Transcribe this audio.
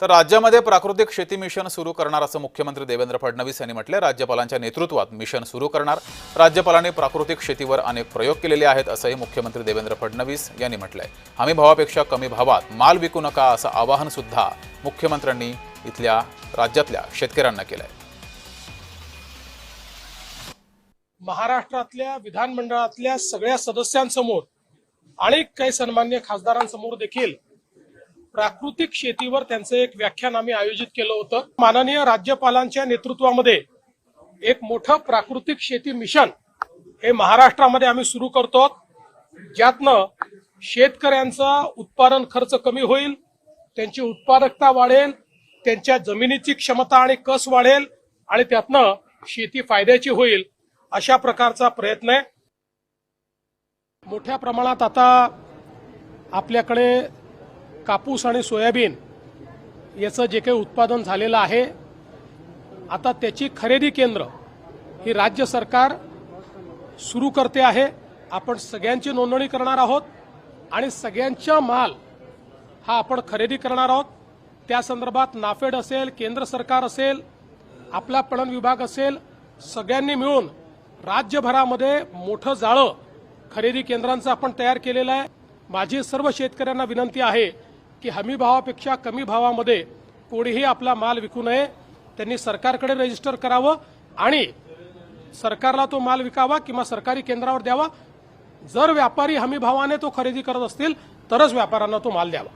तर राज्यामध्ये प्राकृतिक शेती मिशन सुरू करणार असं मुख्यमंत्री देवेंद्र फडणवीस यांनी म्हटले। राज्यपालांच्या नेतृत्वात मिशन सुरू करणार। राज्यपालांनी प्राकृतिक शेतीवर अनेक प्रयोग केलेले आहेत असंही मुख्यमंत्री देवेंद्र फडणवीस यांनी म्हटलंय। हमी भावापेक्षा कमी भावात माल विकू नका असं आवाहन सुद्धा मुख्यमंत्र्यांनी इथल्या राज्यातल्या शेतकऱ्यांना केलंय। महाराष्ट्रातल्या विधानमंडळातल्या सगळ्या सदस्यांसमोर आणि काही सन्माननीय खासदारांसमोर देखील प्राकृतिक शेतीवर त्यांचं एक व्याख्यान आम्ही आयोजित केलं होतं। माननीय राज्यपालांच्या नेतृत्वामध्ये एक मोठं प्राकृतिक शेती मिशन हे महाराष्ट्रामध्ये आम्ही सुरू करतो, ज्यातनं शेतकऱ्यांचा उत्पादन खर्च कमी होईल, त्यांची उत्पादकता वाढेल, त्यांच्या जमिनीची क्षमता आणि कस वाढेल आणि त्यातनं शेती फायद्याची होईल अशा प्रकारचा प्रयत्न आहे। मोठ्या प्रमाणात आता आपल्याकडे कापूस आणि सोयाबीन याचं जे काही उत्पादन झालेलं आहे, आता त्याची खरेदी केंद्र ही राज्य सरकार सुरू करते आहे। आपण सगळ्यांची नोंदणी करणार आहोत आणि सगळ्यांचा माल हा आपण खरेदी करणार आहोत। त्या संदर्भात नाफेड असेल, केंद्र सरकार असेल, आपला पणन विभाग असेल, सगळ्यांनी मिळून राज्यभरामध्ये मोठं जाळं खरेदी केंद्रांचं आपण तयार केलेलं आहे। माझी सर्व शेतकऱ्यांना विनंती आहे की हमी भावापेक्षा कमी भावामध्ये कोणीही आपला माल विकू नये। त्यांनी सरकारकडे रजिस्टर करावं आणि सरकारला तो माल विकावा किंवा सरकारी केंद्रावर द्यावा। जर व्यापारी हमी भावाने तो खरेदी करत असतील तरच व्यापाऱ्यांना तो माल द्यावा।